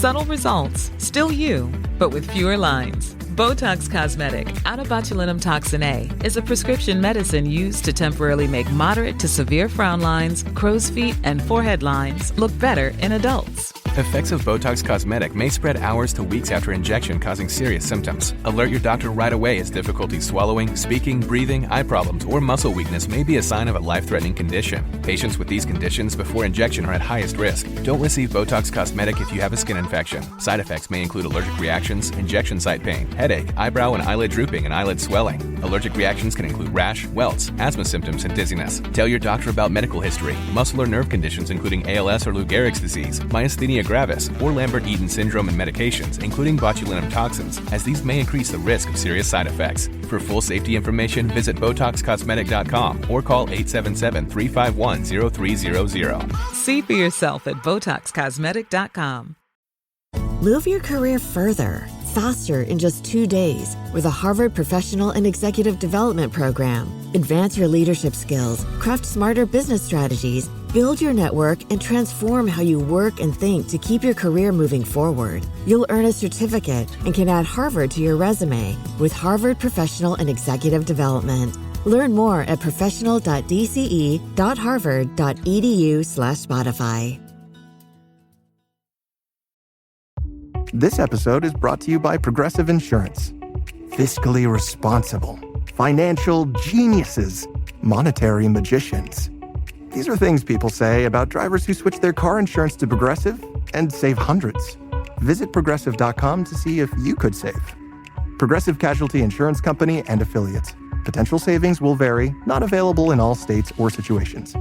Subtle results, still you, but with fewer lines. Botox Cosmetic, out of botulinum toxin A, is a prescription medicine used to temporarily make moderate to severe frown lines, crow's feet, and forehead lines look better in adults. Effects of Botox Cosmetic may spread hours to weeks after injection, causing serious symptoms. Alert your doctor right away as difficulty swallowing, speaking, breathing, eye problems, or muscle weakness may be a sign of a life-threatening condition. Patients with these conditions before injection are at highest risk. Don't receive Botox Cosmetic if you have a skin infection. Side effects may include allergic reactions, injection site pain, headache, eyebrow and eyelid drooping, and eyelid swelling. Allergic reactions can include rash, welts, asthma symptoms, and dizziness. Tell your doctor about medical history, muscle or nerve conditions including ALS or Lou Gehrig's disease, myasthenia gravis, or Lambert-Eaton syndrome, and medications, including botulinum toxins, as these may increase the risk of serious side effects. For full safety information, visit BotoxCosmetic.com or call 877-351-0300. See for yourself at BotoxCosmetic.com. Move your career further, faster in just 2 days with a Harvard Professional and Executive Development Program. Advance your leadership skills, craft smarter business strategies, build your network, and transform how you work and think to keep your career moving forward. You'll earn a certificate and can add Harvard to your resume with Harvard Professional and Executive Development. Learn more at professional.dce.harvard.edu/Spotify. This episode is brought to you by Progressive Insurance. Fiscally responsible, financial geniuses, monetary magicians. These are things people say about drivers who switch their car insurance to Progressive and save hundreds. Visit Progressive.com to see if you could save. Progressive Casualty Insurance Company and Affiliates. Potential savings will vary, not available in all states or situations.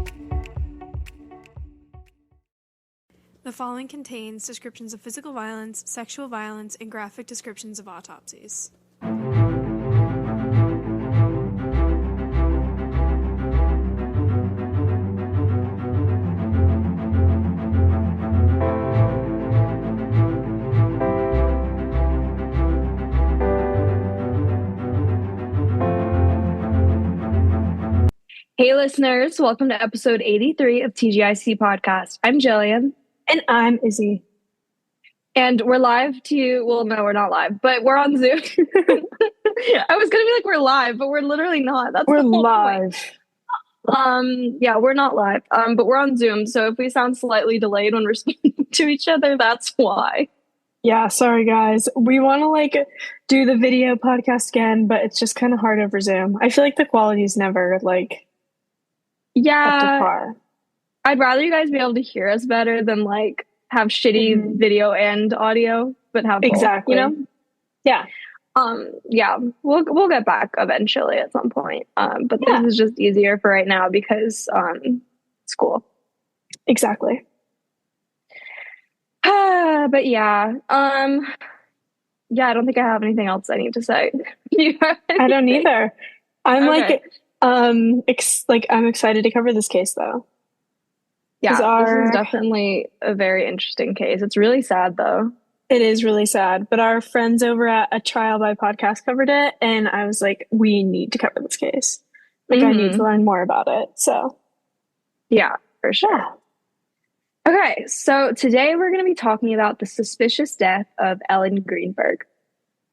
The following contains descriptions of physical violence, sexual violence, and graphic descriptions of autopsies. Hey listeners, welcome to episode 83 of TGIC Podcast. I'm Jillian. And I'm Izzy. And we're live to, well, no, we're not live, but we're on Zoom. I was going to be like, we're live, but we're literally not. We're live. Yeah, we're not live, but we're on Zoom. So if we sound slightly delayed when we're speaking to each other, that's why. Yeah, sorry guys. We want to do the video podcast again, but it's just kind of hard over Zoom. I feel like the quality is never up to par. I'd rather you guys be able to hear us better than have shitty video and audio, but have both, exactly. Yeah. Yeah, we'll get back eventually at some point. But this is just easier for right now because school. Exactly. But yeah. Yeah, I don't think I have anything else I need to say. I don't either. I'm okay. I'm excited to cover this case though. Yeah, this is definitely a very interesting case. It's really sad, though. It is really sad. But our friends over at A Trial by Podcast covered it, and I was like, we need to cover this case. I need to learn more about it. So, yeah, for sure. Okay, so today we're going to be talking about the suspicious death of Ellen Greenberg.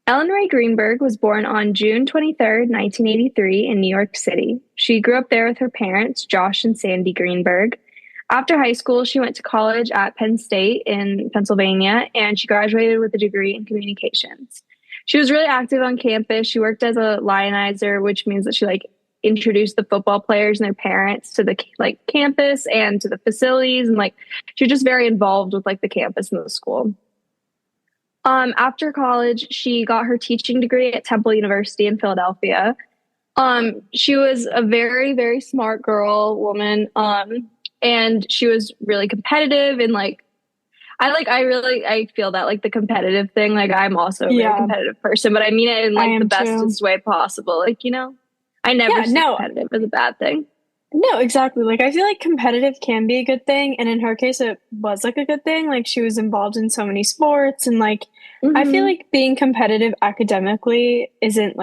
Ellen Ray Greenberg was born on June 23rd, 1983 in New York City. She grew up there with her parents, Josh and Sandy Greenberg. After high school, she went to college at Penn State in Pennsylvania, and she graduated with a degree in communications. She was really active on campus. She worked as a lionizer, which means that she introduced the football players and their parents to the campus and to the facilities, and she was just very involved with the campus and the school. After college, she got her teaching degree at Temple University in Philadelphia. She was a very, very smart woman. And she was really competitive and I feel that the competitive thing, I'm also a very competitive person, but I mean it in the bestest way possible. I never see competitive as a bad thing. No, exactly. I feel like competitive can be a good thing. And in her case, it was a good thing. She was involved in so many sports and I feel like being competitive academically isn't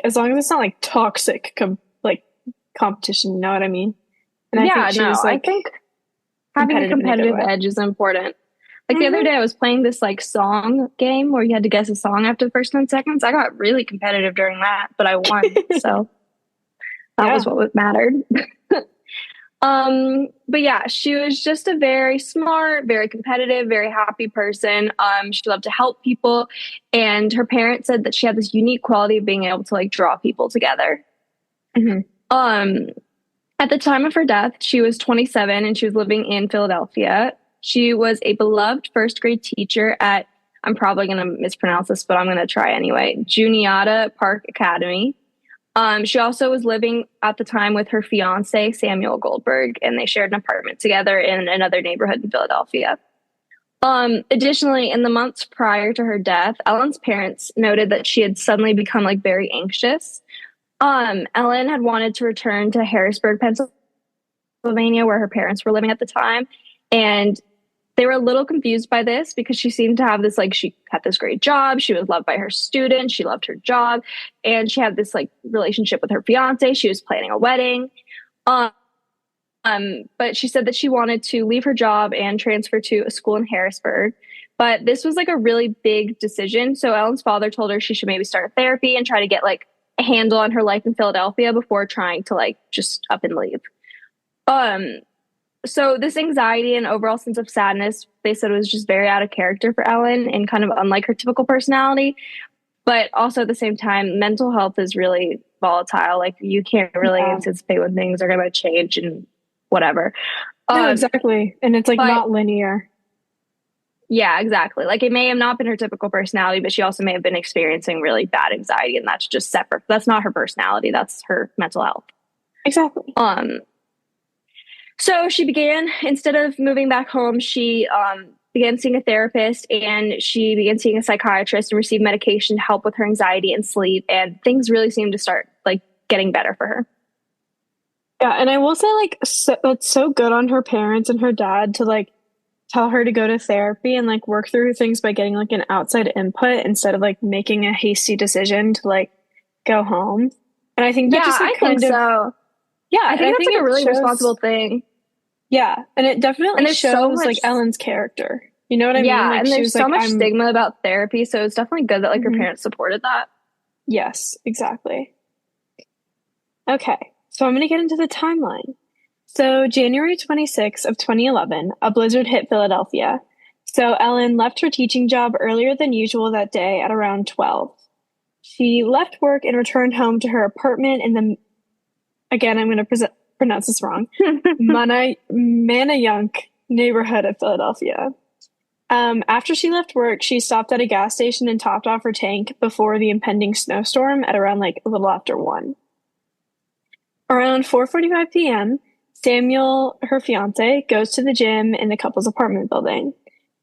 as long as it's not toxic, competition, you know what I mean? And I think having a competitive edge is important. Like the other day, I was playing this like song game where you had to guess a song after the first 10 seconds. I got really competitive during that, but I won. So that was what mattered. But yeah, she was just a very smart, very competitive, very happy person. She loved to help people. And her parents said that she had this unique quality of being able to like draw people together. At the time of her death, she was 27 and she was living in Philadelphia. She was a beloved first grade teacher at, I'm probably going to mispronounce this, but I'm going to try anyway, Juniata Park Academy. She also was living at the time with her fiance, Samuel Goldberg, and they shared an apartment together in another neighborhood in Philadelphia. Additionally, in the months prior to her death, Ellen's parents noted that she had suddenly become like very anxious. Ellen had wanted to return to Harrisburg, Pennsylvania, where her parents were living at the time. And they were a little confused by this because she seemed to have this, like, she had this great job. She was loved by her students. She loved her job. And she had this, like, relationship with her fiance. She was planning a wedding. But she said that she wanted to leave her job and transfer to a school in Harrisburg. But this was, like, a really big decision. So Ellen's father told her she should maybe start therapy and try to get, like, a handle on her life in Philadelphia before trying to, like, just up and leave. So this anxiety and overall sense of sadness, they said, was just very out of character for Ellen and kind of unlike her typical personality. But also at the same time, mental health is really volatile. Like you can't really anticipate when things are going to change and whatever. No, exactly. And it's like not linear. Yeah, exactly. Like it may have not been her typical personality, but she also may have been experiencing really bad anxiety, and that's just separate. That's not her personality. That's her mental health. Exactly. So she began, instead of moving back home, she began seeing a therapist, and she began seeing a psychiatrist and received medication to help with her anxiety and sleep. And things really seemed to start like getting better for her. Yeah. And I will say like, it's so good on her parents and her dad to like tell her to go to therapy and like work through things by getting like an outside input instead of like making a hasty decision to like go home. And I think that just like, I think so. Yeah, I think that's like a really responsible thing. Yeah, and it definitely shows so much, like Ellen's character. You know what I mean? Yeah, like, and there's so much I'm... stigma about therapy, so it's definitely good that like her parents supported that. Yes, exactly. Okay, so I'm going to get into the timeline. So January 26th of 2011, a blizzard hit Philadelphia. So Ellen left her teaching job earlier than usual that day at around 12. She left work and returned home to her apartment in the, again, I'm going to pronounce this wrong, Manayunk neighborhood of Philadelphia. After she left work, she stopped at a gas station and topped off her tank before the impending snowstorm at around like a little after 1. Around 4:45 p.m., Samuel, her fiance, goes to the gym in the couple's apartment building.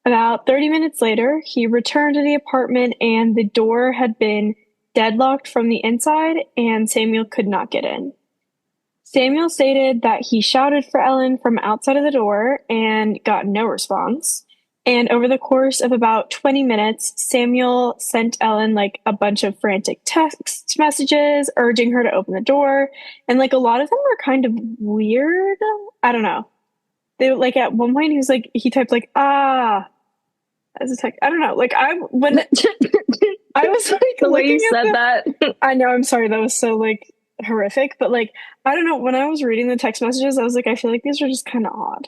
About 30 minutes later, he returned to the apartment and the door had been deadlocked from the inside and Samuel could not get in. Samuel stated that he shouted for Ellen from outside of the door and got no response. And over the course of about 20 minutes, Samuel sent Ellen like a bunch of frantic text messages urging her to open the door. And like a lot of them were kind of weird. I don't know. They like at one point he was like, he typed like, as a text. I don't know. Like I was like, the way you said that. I know. I'm sorry. That was so like horrific. But like, I don't know. When I was reading the text messages, I was like, I feel like these are just kind of odd.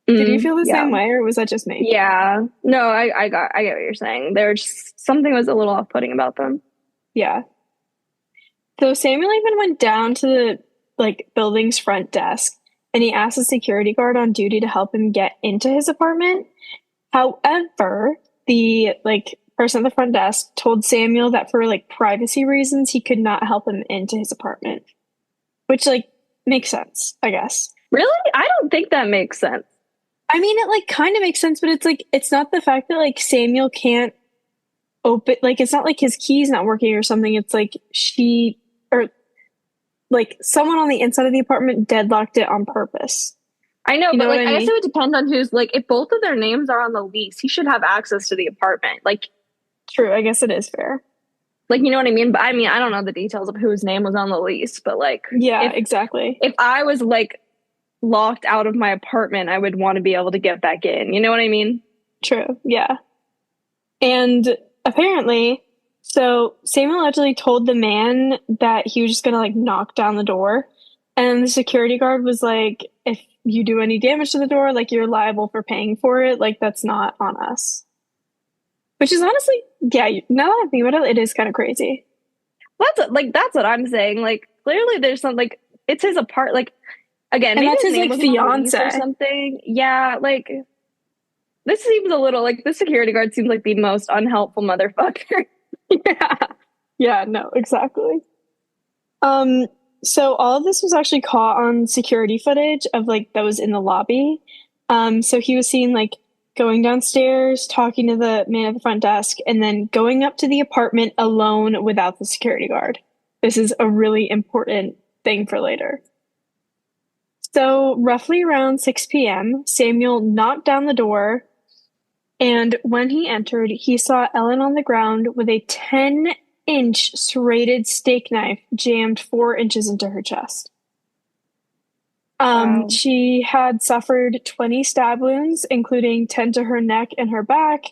Did you feel the same way, or was that just me? Yeah. No, I get what you're saying. Something was a little off-putting about them. Yeah. So Samuel even went down to the like building's front desk and he asked a security guard on duty to help him get into his apartment. However, the like person at the front desk told Samuel that for like privacy reasons, he could not help him into his apartment, which like makes sense, I guess. Really? I don't think that makes sense. I mean, it like kind of makes sense, but it's like, it's not the fact that like Samuel can't open, like it's not like his key's not working or something. It's like like someone on the inside of the apartment deadlocked it on purpose. I know, but like I guess it would depend on who's like, if both of their names are on the lease, he should have access to the apartment. Like, true, I guess it is fair. Like, you know what I mean? But I mean, I don't know the details of whose name was on the lease, but like, yeah, exactly. If I was like locked out of my apartment, I would want to be able to get back in. You know what I mean? True. Yeah. And apparently, so Sam allegedly told the man that he was just gonna like knock down the door. And the security guard was like, if you do any damage to the door, like you're liable for paying for it. Like that's not on us. Which is honestly, yeah, now that I think about it, it is kind of crazy. That's what I'm saying. Like clearly there's something like it's his apart like again, And maybe that's his his name like was Luis fiance or something. Yeah, like this seems a little like the security guard seems like the most unhelpful motherfucker. Yeah. Yeah, no, exactly. So all of this was actually caught on security footage of like that was in the lobby. So he was seen like going downstairs, talking to the man at the front desk, and then going up to the apartment alone without the security guard. This is a really important thing for later. So roughly around 6 p.m., Samuel knocked down the door, and when he entered, he saw Ellen on the ground with a 10-inch serrated steak knife jammed 4 inches into her chest. Wow. She had suffered 20 stab wounds, including 10 to her neck and her back,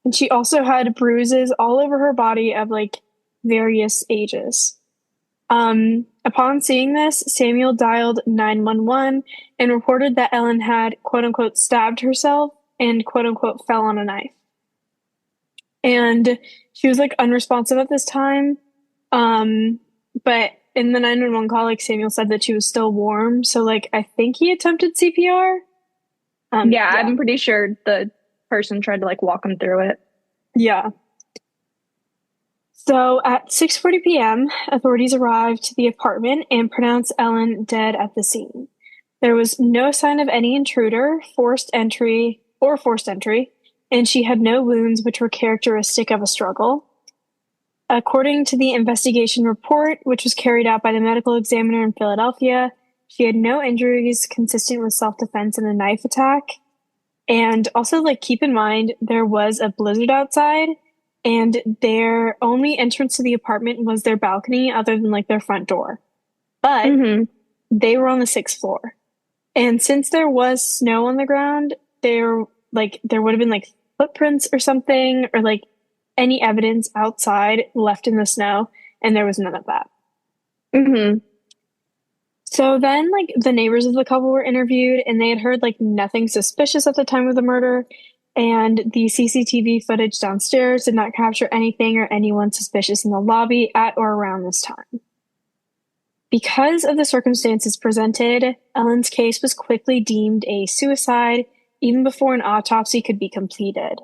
and she also had bruises all over her body of like various ages. Upon seeing this, Samuel dialed 911 and reported that Ellen had quote unquote stabbed herself and quote unquote fell on a knife. And she was like unresponsive at this time. But in the 911 call, like Samuel said that she was still warm. So like I think he attempted CPR. Yeah, I'm pretty sure the person tried to like walk him through it. Yeah. So at 6:40 p.m., authorities arrived to the apartment and pronounced Ellen dead at the scene. There was no sign of any intruder, forced entry, and she had no wounds which were characteristic of a struggle. According to the investigation report, which was carried out by the medical examiner in Philadelphia, she had no injuries consistent with self-defense in a knife attack. And also, like, keep in mind, there was a blizzard outside, and their only entrance to the apartment was their balcony other than, like, their front door. But they were on the 6th floor. And since there was snow on the ground, there would have been, like, footprints or something, or, like, any evidence outside left in the snow, and there was none of that. So then, like, the neighbors of the couple were interviewed, and they had heard, like, nothing suspicious at the time of the murder, and the CCTV footage downstairs did not capture anything or anyone suspicious in the lobby at or around this time. Because of the circumstances presented, Ellen's case was quickly deemed a suicide, even before an autopsy could be completed.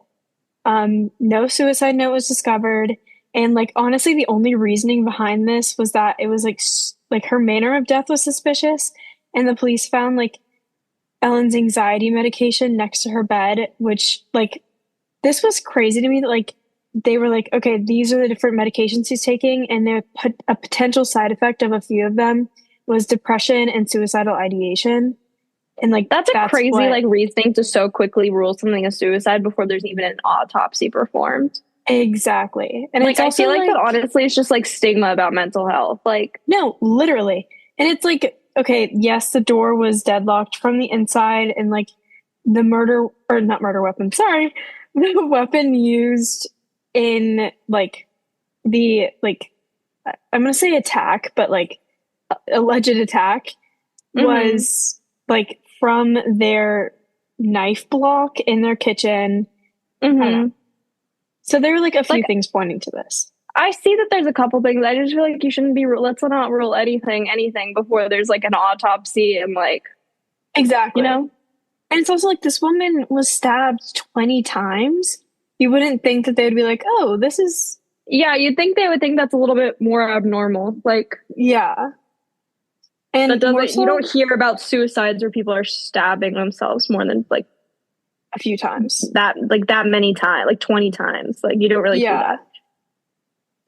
No suicide note was discovered, and like honestly, the only reasoning behind this was that it was like her manner of death was suspicious, and the police found like Ellen's anxiety medication next to her bed, which like this was crazy to me that like they were like, okay, these are the different medications he's taking, and a potential side effect of a few of them was depression and suicidal ideation. And like that's crazy like reasoning to so quickly rule something a suicide before there's even an autopsy performed. Exactly. And like I feel like that honestly it's just like stigma about mental health. Like no, literally. And it's like, okay, yes, the door was deadlocked from the inside, and like the weapon used in like the like I'm gonna say attack, but like alleged attack was like from their knife block in their kitchen. I don't know. So there were like a few things pointing to this. I see that there's a couple things. I just feel like you shouldn't be let's not rule anything before there's like an autopsy and like exactly, you know. And it's also like this woman was stabbed 20 times. You wouldn't think that they'd be like, oh, this is you'd think they would think that's a little bit more abnormal. Like and you don't hear about suicides where people are stabbing themselves more than like a few times. That many times, like 20 times. Like you don't really see that.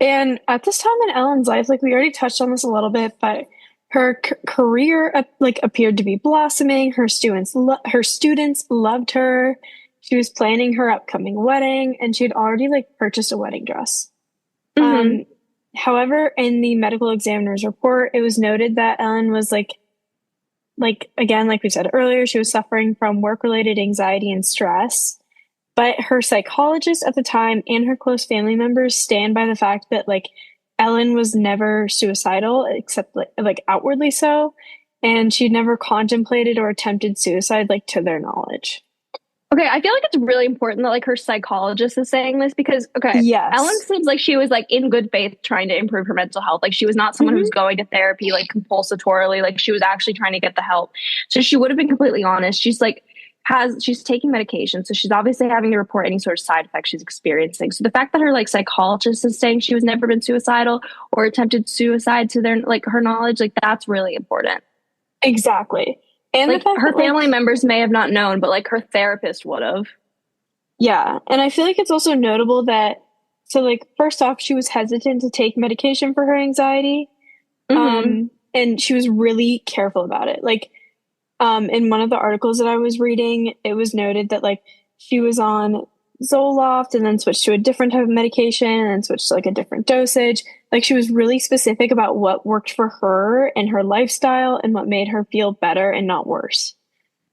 And at this time in Ellen's life, like we already touched on this a little bit, but her career appeared to be blossoming. Her students loved her. She was planning her upcoming wedding, and she had already like purchased a wedding dress. However, in the medical examiner's report, it was noted that Ellen was like again, like we said earlier, she was suffering from work-related anxiety and stress. But her psychologist at the time and her close family members stand by the fact that like Ellen was never suicidal, except like outwardly so, and she'd never contemplated or attempted suicide, like to their knowledge. Okay, I feel like it's really important that like her psychologist is saying this because Yes. Ellen seems like she was like in good faith trying to improve her mental health. Like she was not someone who's going to therapy like compulsatorily. Like she was actually trying to get the help. So she would have been completely honest. She's taking medication, so she's obviously having to report any sort of side effects she's experiencing. So the fact that her like psychologist is saying she was never been suicidal or attempted suicide to their like her knowledge, like that's really important. Exactly. And like her family members may have not known, but like her therapist would have. Yeah. And I feel like it's also notable that, so like, first off, she was hesitant to take medication for her anxiety. And she was really careful about it. Like, in one of the articles that I was reading, it was noted that like she was on Zoloft and then switched to a different type of medication and then switched to like a different dosage. Like she was really specific about what worked for her and her lifestyle and what made her feel better and not worse.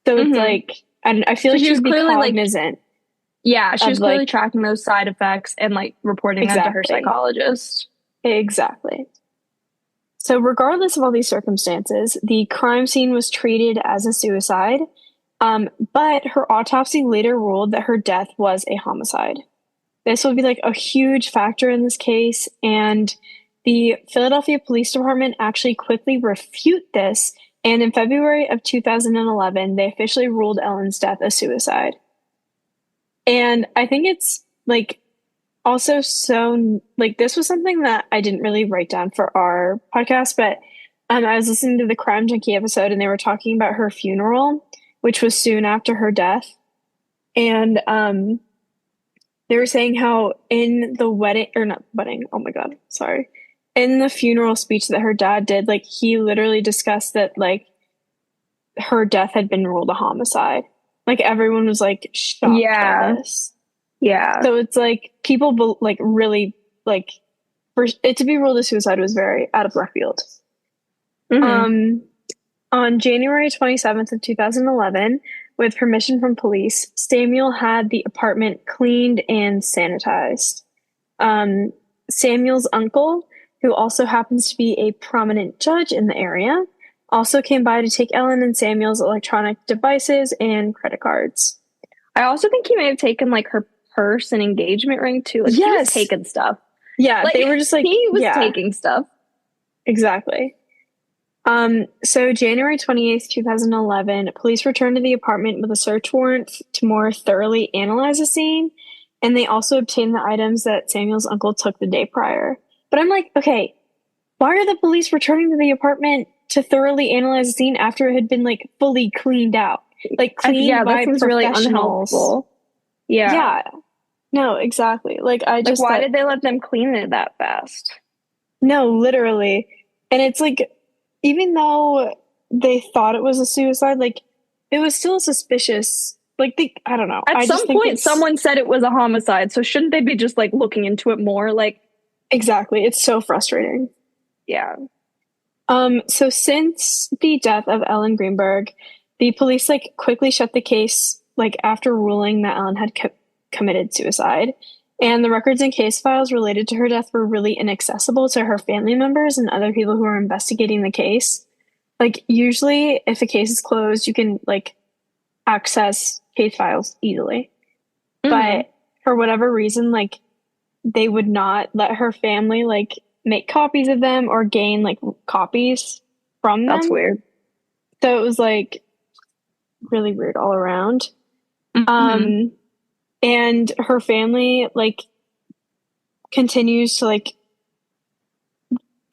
So it's like, I feel like she was clearly cognizant. Yeah, she was clearly tracking those side effects and like reporting them to her psychologist. Exactly. So regardless of all these circumstances, the crime scene was treated as a suicide. But her autopsy later ruled that her death was a homicide. This would be like a huge factor in this case, and the Philadelphia Police Department actually quickly refute this, and in February of 2011, they officially ruled Ellen's death a suicide. And I think it's like also so like this was something that I didn't really write down for our podcast, but I was listening to the Crime Junkie episode, and they were talking about her funeral, which was soon after her death. And they were saying how in the in the funeral speech that her dad did, like he literally discussed that like her death had been ruled a homicide. Like everyone was like shocked by this. Yeah. So it's like people like really like for it to be ruled a suicide was very out of left field. On January 27th of 2011, with permission from police, Samuel had the apartment cleaned and sanitized. Samuel's uncle, who also happens to be a prominent judge in the area, also came by to take Ellen and Samuel's electronic devices and credit cards. I also think he may have taken like her purse and engagement ring too. Like he was taking stuff. Yeah, like, they were just like he was taking stuff. Exactly. So January 28th, 2011, police returned to the apartment with a search warrant to more thoroughly analyze the scene, and they also obtained the items that Samuel's uncle took the day prior. But I'm like, okay, why are the police returning to the apartment to thoroughly analyze the scene after it had been like fully cleaned out? Like cleaned by professionals. Really unhelpful. Yeah. No, exactly. Like I just why did they let them clean it that fast? No, literally. And it's like, even though they thought it was a suicide, like it was still suspicious. Like I don't know. At some point, someone said it was a homicide, so shouldn't they be just like looking into it more? Like exactly, it's so frustrating. Yeah. So since the death of Ellen Greenberg, the police like quickly shut the case. Like after ruling that Ellen had committed suicide. And the records and case files related to her death were really inaccessible to her family members and other people who are investigating the case. Like, usually, if a case is closed, you can, like, access case files easily. But for whatever reason, like, they would not let her family, like, make copies of them or gain, like, copies from them. That's weird. So it was, like, really weird all around. And her family, like, continues to, like,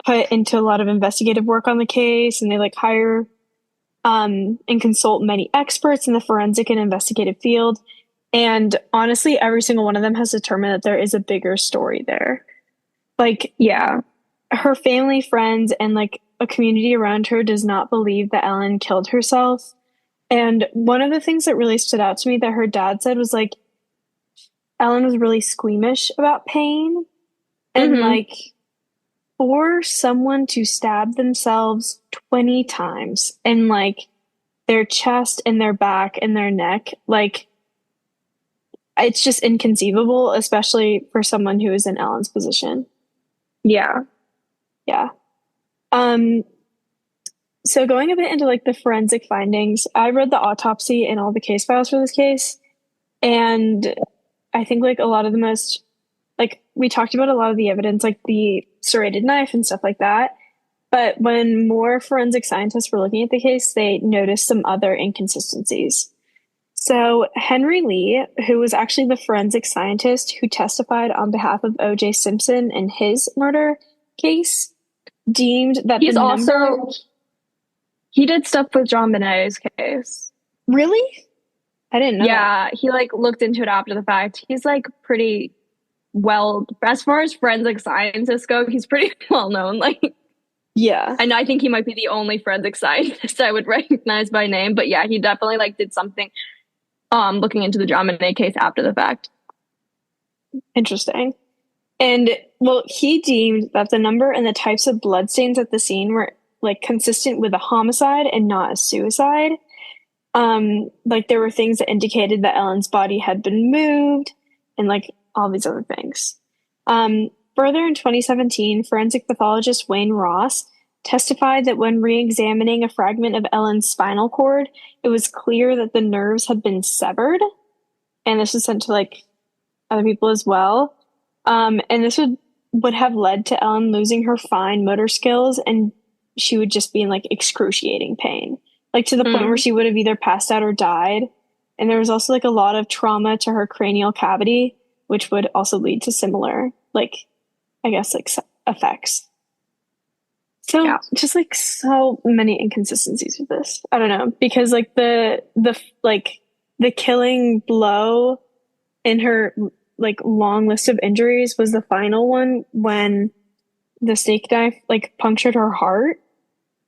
put into a lot of investigative work on the case, and they, like, hire and consult many experts in the forensic and investigative field. And honestly, every single one of them has determined that there is a bigger story there. Like, yeah, her family, friends, and, like, a community around her does not believe that Ellen killed herself. And one of the things that really stood out to me that her dad said was, like, Ellen was really squeamish about pain. And, like, for someone to stab themselves 20 times in, like, their chest and their back and their neck, like, it's just inconceivable, especially for someone who is in Ellen's position. Yeah. Yeah. So going a bit into like the forensic findings, I read the autopsy and all the case files for this case. And I think like a lot of the most, like we talked about a lot of the evidence, like the serrated knife and stuff like that. But when more forensic scientists were looking at the case, they noticed some other inconsistencies. So Henry Lee, who was actually the forensic scientist who testified on behalf of O.J. Simpson in his murder case, deemed that he did stuff with John Bonet's case. Really? I didn't know that. Yeah, he like looked into it after the fact. He's like pretty well, as far as forensic scientists go, he's pretty well known. Like, yeah. And I think he might be the only forensic scientist I would recognize by name. But yeah, he definitely like did something looking into the John Bonet case after the fact. Interesting. And well, he deemed that the number and the types of bloodstains at the scene were like consistent with a homicide and not a suicide. Like there were things that indicated that Ellen's body had been moved and like all these other things. Further in 2017, forensic pathologist Wayne Ross testified that when re-examining a fragment of Ellen's spinal cord, it was clear that the nerves had been severed. And this was sent to like other people as well. And this would have led to Ellen losing her fine motor skills, and she would just be in like excruciating pain, like to the point where she would have either passed out or died. And there was also like a lot of trauma to her cranial cavity, which would also lead to similar, like, I guess, like effects. So just like so many inconsistencies with this. I don't know, because like the killing blow in her like long list of injuries was the final one when the steak knife like punctured her heart.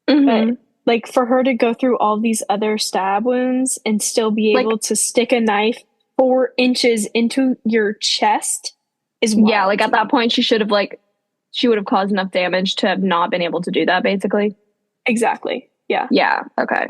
But like for her to go through all these other stab wounds and still be able to stick a knife 4 inches into your chest is wild. Yeah, like at that point she would have caused enough damage to have not been able to do that, basically. Exactly. Yeah. Yeah. Okay.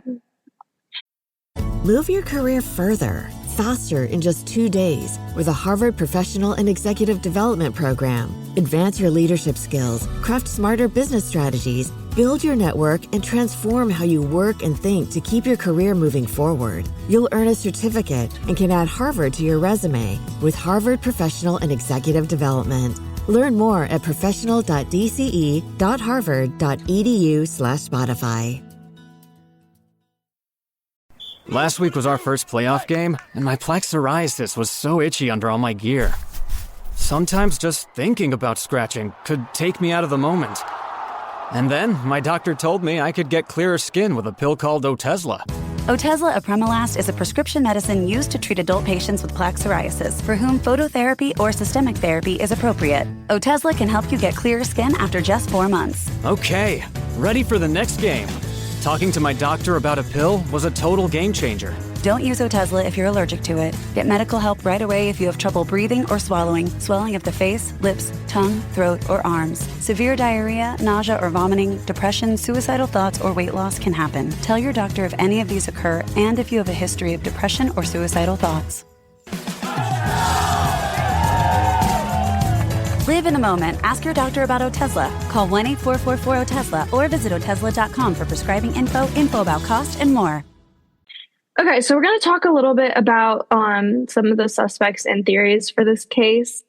Move your career further, faster in just 2 days with a Harvard Professional and Executive Development Program. Advance your leadership skills, craft smarter business strategies, build your network, and transform how you work and think to keep your career moving forward. You'll earn a certificate and can add Harvard to your resume with Harvard Professional and Executive Development. Learn more at professional.dce.harvard.edu/Spotify. Last week was our first playoff game, and my plaque psoriasis was so itchy under all my gear. Sometimes just thinking about scratching could take me out of the moment. And then my doctor told me I could get clearer skin with a pill called Otezla. Otezla apremilast is a prescription medicine used to treat adult patients with plaque psoriasis for whom phototherapy or systemic therapy is appropriate. Otezla can help you get clearer skin after just 4 months. Okay, ready for the next game. Talking to my doctor about a pill was a total game changer. Don't use Otezla if you're allergic to it. Get medical help right away if you have trouble breathing or swallowing, swelling of the face, lips, tongue, throat, or arms. Severe diarrhea, nausea or vomiting, depression, suicidal thoughts, or weight loss can happen. Tell your doctor if any of these occur and if you have a history of depression or suicidal thoughts. Live in the moment. Ask your doctor about Otezla. Call 1-844-4-OTEZLA or visit Otezla.com for prescribing info about cost, and more. Okay, so we're going to talk a little bit about some of the suspects and theories for this case.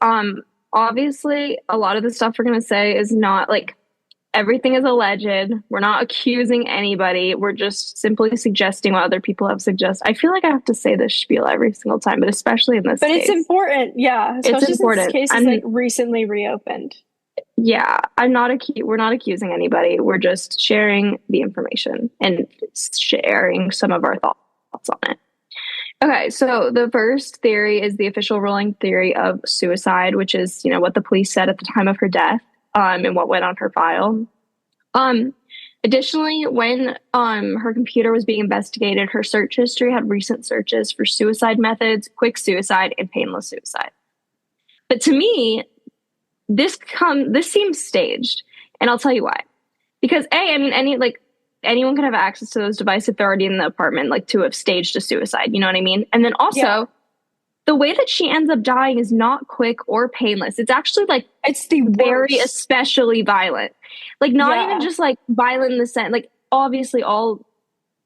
Obviously, a lot of the stuff we're going to say is not like everything is alleged. We're not accusing anybody. We're just simply suggesting what other people have suggested. I feel like I have to say this spiel every single time, but especially in this case. But it's important, yeah. Especially it's important. Since this case is like recently reopened. Yeah, we're not accusing anybody. We're just sharing the information and sharing some of our thoughts on it. Okay, so the first theory is the official ruling theory of suicide, which is, what the police said at the time of her death, and what went on her file. Additionally, when her computer was being investigated, her search history had recent searches for suicide methods, quick suicide, and painless suicide. But to me, this seems staged, and I'll tell you why. Because anyone could have access to those devices if they're already in the apartment, like to have staged a suicide. You know what I mean? And then also, the way that she ends up dying is not quick or painless. It's actually like It's the very worst. especially violent. Like not Yeah. even just like violent in the sense, like obviously all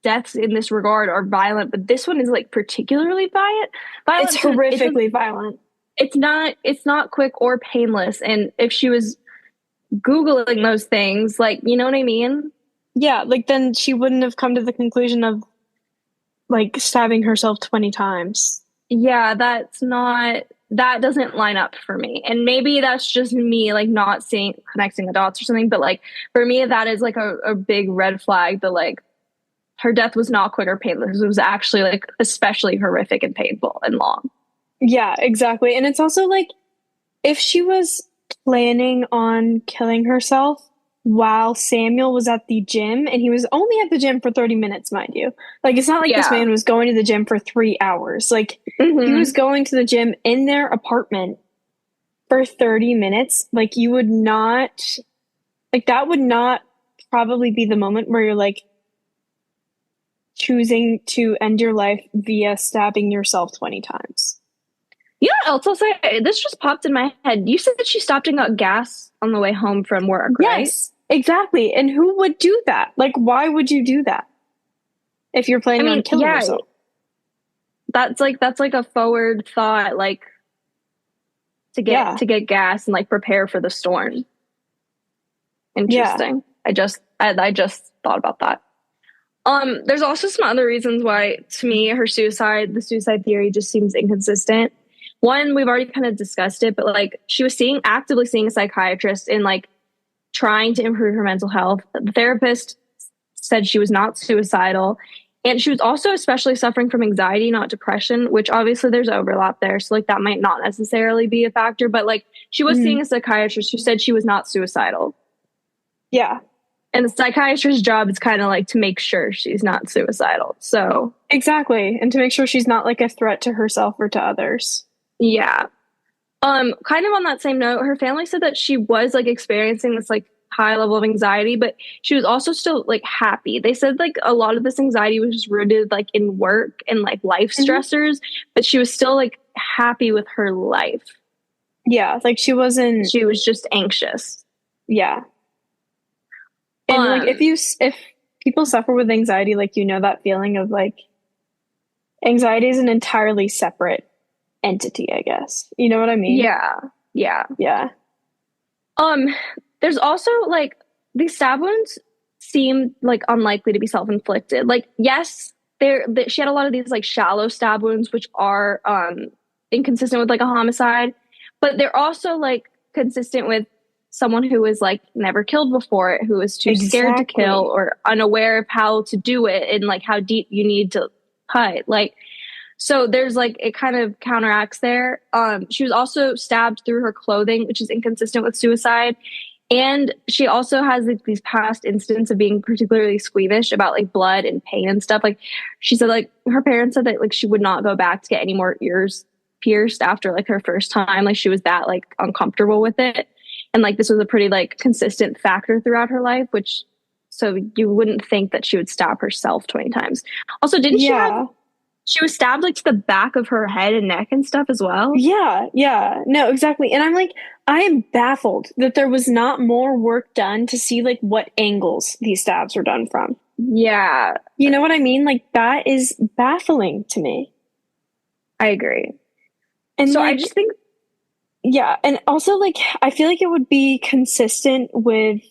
deaths in this regard are violent, but this one is like particularly violent. It's horrifically violent. It's not quick or painless. And if she was Googling those things, like, you know what I mean? Yeah, like then she wouldn't have come to the conclusion of like stabbing herself 20 times. Yeah, that doesn't line up for me. And maybe that's just me like not connecting the dots or something, but like for me that is like a big red flag that like her death was not quick or painless. It was actually like especially horrific and painful and long. Yeah, exactly. And it's also like if she was planning on killing herself while Samuel was at the gym, and he was only at the gym for 30 minutes, mind you. Like, it's not like this man was going to the gym for 3 hours. Like, he was going to the gym in their apartment for 30 minutes. Like, you would not, like, that would not probably be the moment where you're like choosing to end your life via stabbing yourself 20 times. You know what else I'll say? This just popped in my head. You said that she stopped and got gas on the way home from work, right? Yes, exactly. And who would do that? Like, why would you do that if you're planning on killing yourself? That's like a forward thought, like to get gas and like prepare for the storm. Interesting. Yeah. I just thought about that. There's also some other reasons why, to me, the suicide theory just seems inconsistent. One, we've already kind of discussed it, but like she was actively seeing a psychiatrist and like trying to improve her mental health. The therapist said she was not suicidal, and she was also especially suffering from anxiety, not depression, which obviously there's overlap there. So like that might not necessarily be a factor, but like she was seeing a psychiatrist who said she was not suicidal. Yeah. And the psychiatrist's job is kind of like to make sure she's not suicidal. So exactly. And to make sure she's not like a threat to herself or to others. Yeah. Kind of on that same note, her family said that she was like experiencing this like high level of anxiety, but she was also still like happy. They said like a lot of this anxiety was just rooted like in work and like life stressors, but she was still like happy with her life. Yeah. Like she was just anxious. Yeah. And like if people suffer with anxiety, like, you know, that feeling of like anxiety is an entirely separate entity, I guess. You know what I mean? Yeah. There's also like these stab wounds seem like unlikely to be self-inflicted. Like, yes, she had a lot of these like shallow stab wounds, which are inconsistent with like a homicide, but they're also like consistent with someone who was like never killed before, who was too scared to kill or unaware of how to do it and like how deep you need to cut. Like, so there's like, it kind of counteracts there. She was also stabbed through her clothing, which is inconsistent with suicide. And she also has like these past incidents of being particularly squeamish about like blood and pain and stuff. Like she said, like her parents said that like she would not go back to get any more ears pierced after like her first time. Like she was that like uncomfortable with it. And like this was a pretty like consistent factor throughout her life, which so you wouldn't think that she would stab herself 20 times. Also, didn't she was stabbed like to the back of her head and neck and stuff as well? Yeah. No, exactly. And I'm like, I am baffled that there was not more work done to see like what angles these stabs were done from. Yeah. You know what I mean? Like that is baffling to me. I agree. And so like, I just think, yeah. And also like, I feel like it would be consistent with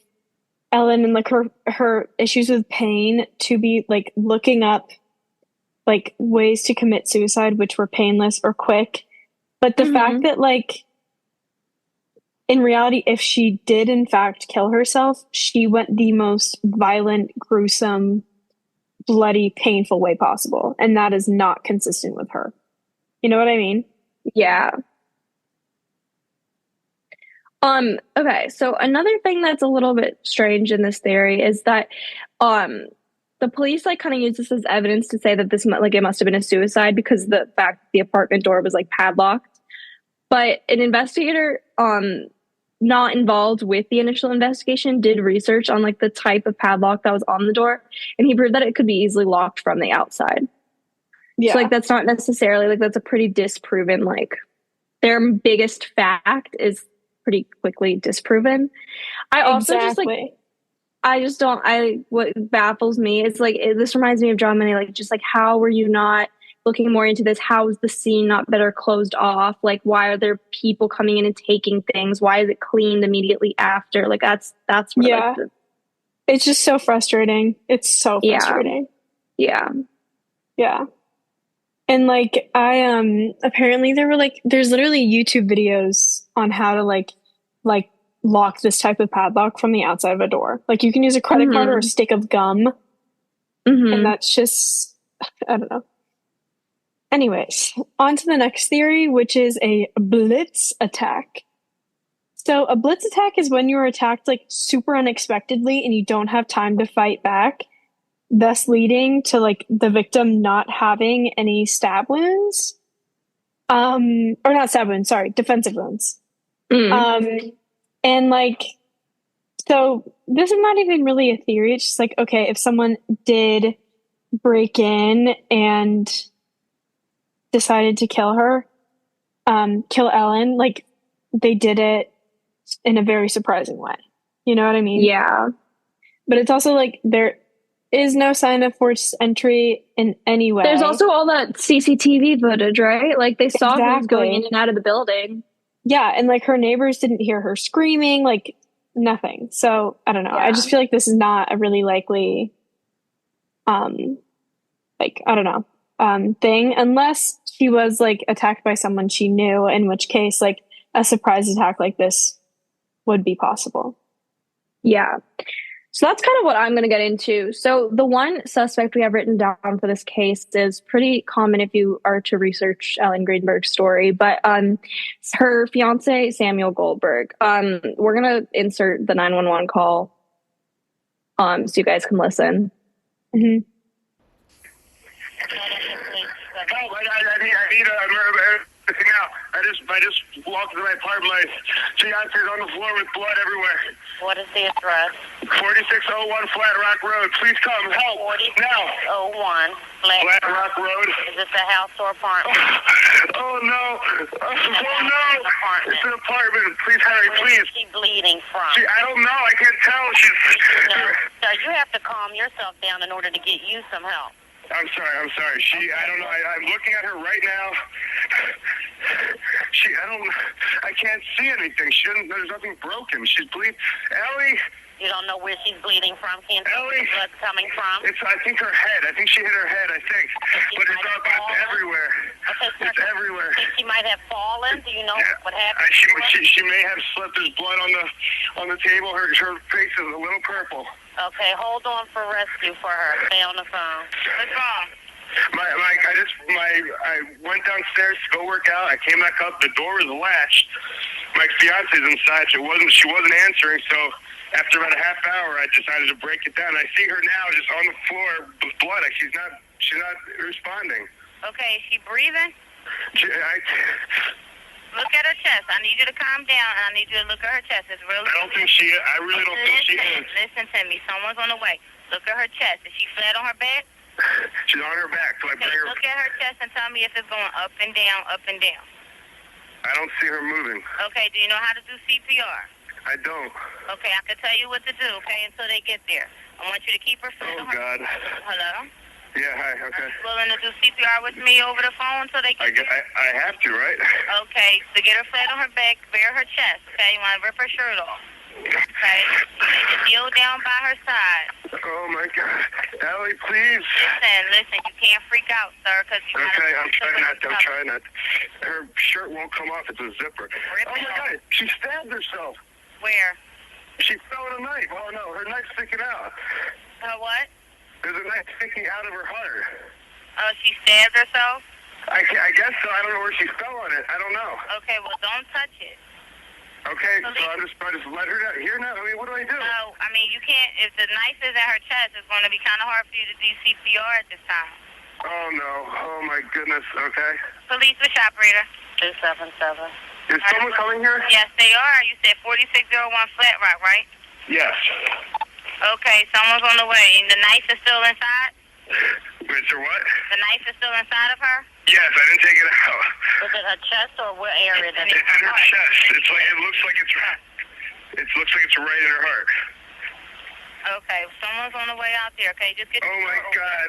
Ellen and like her issues with pain to be like looking up like ways to commit suicide which were painless or quick. But the fact that like in reality, if she did in fact kill herself, she went the most violent, gruesome, bloody, painful way possible. And that is not consistent with her. You know what I mean? Yeah. Okay, so another thing that's a little bit strange in this theory is that the police like kind of use this as evidence to say that this like it must have been a suicide because the fact that the apartment door was like padlocked. But an investigator not involved with the initial investigation did research on like the type of padlock that was on the door, and he proved that it could be easily locked from the outside. Yeah. So, like, that's not necessarily, like, that's a pretty disproven, like, their biggest fact is pretty quickly disproven. I also just, like, what baffles me is, like, this reminds me of John Money, like, just, like, how were you not looking more into this? How is the scene not better closed off? Like, why are there people coming in and taking things? Why is it cleaned immediately after? Like, that's where, yeah. like, It's just so frustrating. It's so frustrating. Yeah. Yeah. And like apparently there's literally YouTube videos on how to like lock this type of padlock from the outside of a door. Like you can use a credit card or a stick of gum. And that's just, I don't know. Anyways, on to the next theory, which is a blitz attack. So a blitz attack is when you're attacked like super unexpectedly and you don't have time to fight back, thus leading to like the victim not having any stab wounds. Or not stab wounds, sorry, defensive wounds. And like, so this is not even really a theory. It's just like, okay, if someone did break in and decided to kill her, kill Ellen, like they did it in a very surprising way. You know what I mean? Yeah. But it's also like there is no sign of forced entry in any way. There's also all that CCTV footage, right? Like they saw who was going in and out of the building. Yeah, and like her neighbors didn't hear her screaming, like nothing. So I don't know. Yeah. I just feel like this is not a really likely like I don't know thing, unless she was like attacked by someone she knew, in which case like a surprise attack like this would be possible. Yeah. So that's kind of what I'm going to get into. So the one suspect we have written down for this case is pretty common if you are to research Ellen Greenberg's story, but her fiance, Samuel Goldberg. We're going to insert the 911 call so you guys can listen. Mm-hmm. Help, I need now. I just walked into my apartment. My fiance's on the floor with blood everywhere. What is the address? 4601 Flat Rock Road. Please come. Help. 4601 Flat Rock Road. Is this a house or apartment? Oh, no. Oh, no. It's an apartment. Please hurry, please. Where is she bleeding from? I don't know. I can't tell. Sir, you have to calm yourself down in order to get you some help. I'm sorry. I don't know. I'm looking at her right now. I can't see anything. There's nothing broken. She's bleeding. Ellie. You don't know where she's bleeding from? Can't see where blood's coming from? I think her head. I think she hit her head, I think. But it's everywhere. Okay, it's everywhere. Think she might have fallen? Do you know what happened? She may have slipped. There's blood on the table. Her face is a little purple. Okay, hold on for rescue for her. Stay on the phone. What's wrong? I went downstairs to go work out. I came back up. The door was latched. My fiance's inside. She wasn't answering. So after about a half hour, I decided to break it down. I see her now, just on the floor with blood. She's not responding. Okay, is she breathing? Look at her chest. I need you to calm down, and I need you to look at her chest. It's really. I really don't think she is. Listen to me. Someone's on the way. Look at her chest. Is she flat on her back? She's on her back. So I bring her. Look at her chest and tell me if it's going up and down, up and down. I don't see her moving. Okay. Do you know how to do CPR? I don't. Okay. I can tell you what to do. Okay, until they get there. I want you to keep her flat on her. God. Hello. Yeah, hi, okay. Are you willing to do CPR with me over the phone so they can I have to, right? Okay, so get her flat on her back, bare her chest, okay? You want to rip her shirt off, okay? You need to kneel down by her side. Oh, my God. Ellie, please. Listen, you can't freak out, sir, because you Okay, I'm trying not to. Her shirt won't come off. It's a zipper. Oh, my God. She stabbed herself. Where? She fell with a knife. Oh, no, her knife's sticking out. Her what? There's a knife sticking out of her heart. Oh, she stabbed herself? I guess so. I don't know where she fell on it. I don't know. Okay, well, don't touch it. Okay, so I just let her down. Here now. I mean, what do I do? No, I mean, you can't. If the knife is at her chest, it's going to be kind of hard for you to do CPR at this time. Oh, no. Oh, my goodness. Okay. Police, which operator? 277. Is someone coming here? Yes, they are. You said 4601 Flat Rock, right? Yes. Okay, someone's on the way. And the knife is still inside? The Is there what? The knife is still inside of her? Yes, I didn't take it out. Was it her chest or what area? It's in her chest. It looks like it's right in her heart. Okay, someone's on the way out there. Okay, just get. Oh my God!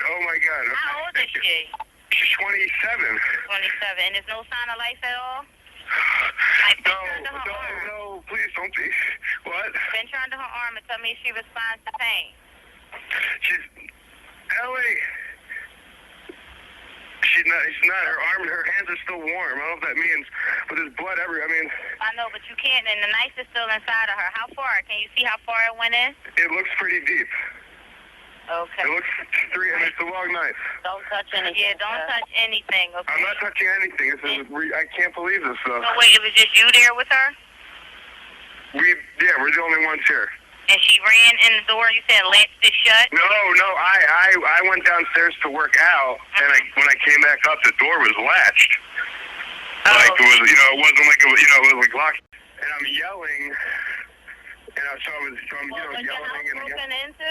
How old is she? She's 27. 27, and there's no sign of life at all. No, please don't be. What? Pinch her under her arm and tell me if she responds to pain. Ellie. She's not. Her arm and her hands are still warm. I don't know if that means, but there's blood everywhere. I know, but you can't, and the knife is still inside of her. How far? Can you see how far it went in? It looks pretty deep. Okay. It looks it's a long knife. Don't touch anything. Yeah, don't touch anything, okay? I'm not touching anything. I can't believe this stuff. So wait, it was just you there with her? We're the only ones here. And she ran in the door, you said latched it shut? No, I went downstairs to work out, and when I came back up, the door was latched. Like it was, it wasn't like it was, it was like locked. And I'm yelling, and I'm yelling. Your house broken into?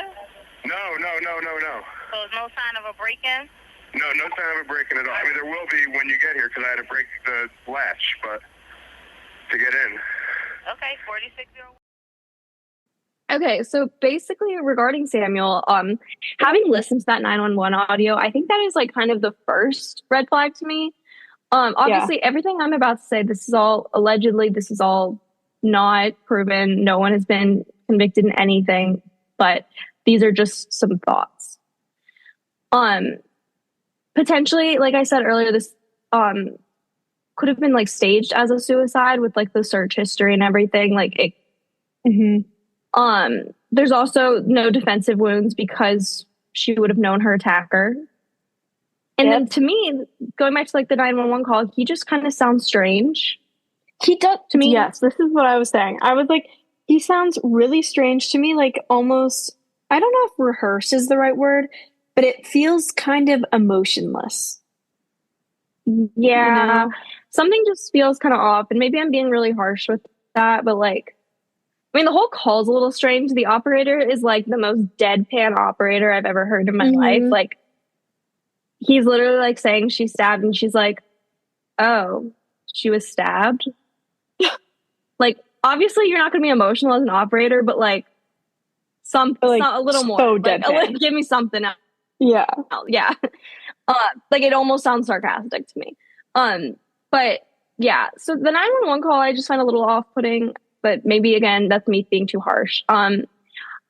No. So there's no sign of a break-in? No sign of a break-in at all. There will be when you get here, because I had to break the latch, but to get in. Okay, 46-year-old. Okay, so basically regarding Samuel, having listened to that 911 audio, I think that is like kind of the first red flag to me. Obviously, everything I'm about to say, this is all allegedly, this is all not proven. No one has been convicted in anything, but these are just some thoughts. Potentially, like I said earlier, this could have been like staged as a suicide with like the search history and everything. Like it. There's also no defensive wounds because she would have known her attacker. And then to me, going back to like the 911 call, he just kind of sounds strange. He does to me. Yes, this is what I was saying. I was like, he sounds really strange to me, like almost, I don't know if rehearse is the right word, but it feels kind of emotionless. Yeah. Something just feels kind of off, and maybe I'm being really harsh with that, but like, the whole call's a little strange. The operator is like the most deadpan operator I've ever heard in my life. Like, he's literally like saying she's stabbed, and she's like, oh, she was stabbed? Like, obviously you're not going to be emotional as an operator, but like, a little more. So like, give me something else. Yeah. Yeah. Like, it almost sounds sarcastic to me. But yeah, so the 911 call I just find a little off-putting. But maybe, again, that's me being too harsh.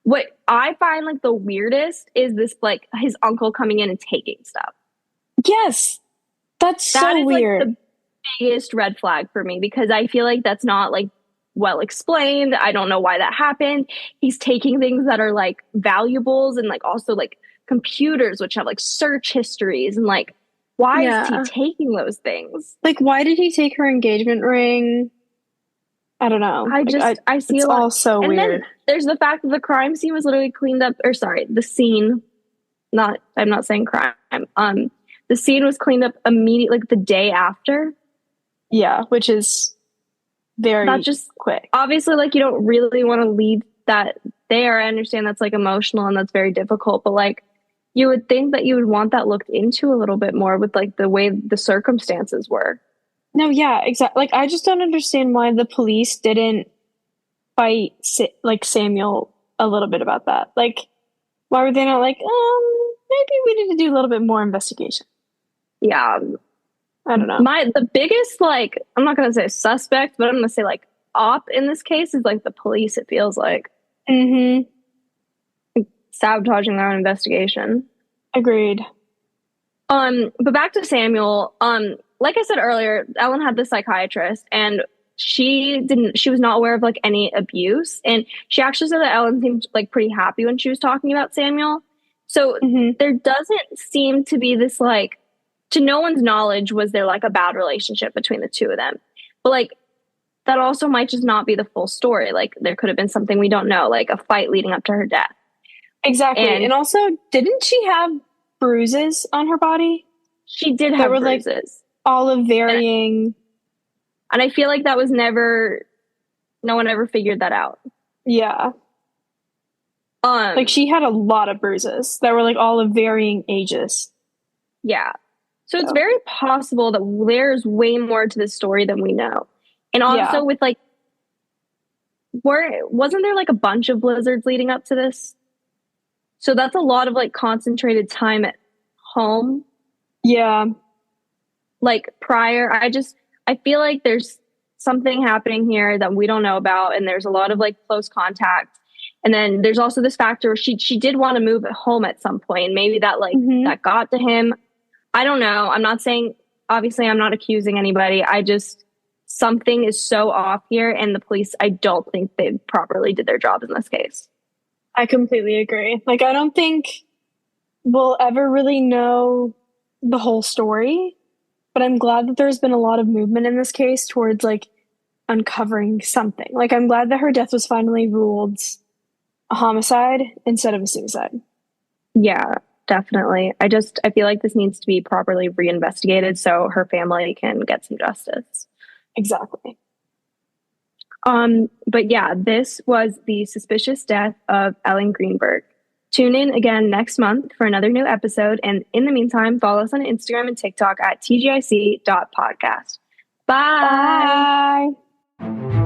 What I find, like, the weirdest is this, like, his uncle coming in and taking stuff. Yes. That's so weird. Like, the biggest red flag for me, because I feel like that's not, like, well explained. I don't know why that happened. He's taking things that are, like, valuables and, like, also, like, computers, which have, like, search histories. And, like, why is he taking those things? Like, why did he take her engagement ring? I don't know. I see it's all so and weird. Then there's the fact that the crime scene was literally cleaned up, the scene. I'm not saying crime. The scene was cleaned up immediately, like the day after. Yeah, which is very not just quick. Obviously, like, you don't really want to leave that there. I understand that's like emotional and that's very difficult, but like, you would think that you would want that looked into a little bit more with like the way the circumstances were. No, yeah, exactly. Like, I just don't understand why the police didn't fight like Samuel a little bit about that. Like, why were they not like, maybe we need to do a little bit more investigation? Yeah, I don't know. The biggest, like, I'm not gonna say suspect, but I'm gonna say like op in this case is like the police. It feels like sabotaging their own investigation. Agreed. But back to Samuel. Like I said earlier, Ellen had the psychiatrist, and she was not aware of like any abuse. And she actually said that Ellen seemed like pretty happy when she was talking about Samuel. So there doesn't seem to be this, like, to no one's knowledge, was there like a bad relationship between the two of them. But like, that also might just not be the full story. Like, there could have been something we don't know, like a fight leading up to her death. Exactly. And also, didn't she have bruises on her body? She did have bruises. Like, all of varying. And I feel like that was no one ever figured that out. Yeah. Like, she had a lot of bruises that were like all of varying ages. Yeah. So it's very possible that there's way more to this story than we know. And also with like, wasn't there like a bunch of blizzards leading up to this? So that's a lot of like concentrated time at home. Yeah. Like prior, I feel like there's something happening here that we don't know about. And there's a lot of like close contact. And then there's also this factor where she did want to move at home at some point. And maybe that like that got to him. I don't know. I'm not saying, obviously I'm not accusing anybody. Something is so off here. And the police, I don't think they properly did their job in this case. I completely agree. Like, I don't think we'll ever really know the whole story, but I'm glad that there's been a lot of movement in this case towards like uncovering something. Like, I'm glad that her death was finally ruled a homicide instead of a suicide. Yeah, definitely. I feel like this needs to be properly reinvestigated so her family can get some justice. Exactly. But yeah, this was the suspicious death of Ellen Greenberg. Tune in again next month for another new episode. And in the meantime, follow us on Instagram and TikTok at tgic.podcast. Bye. Bye.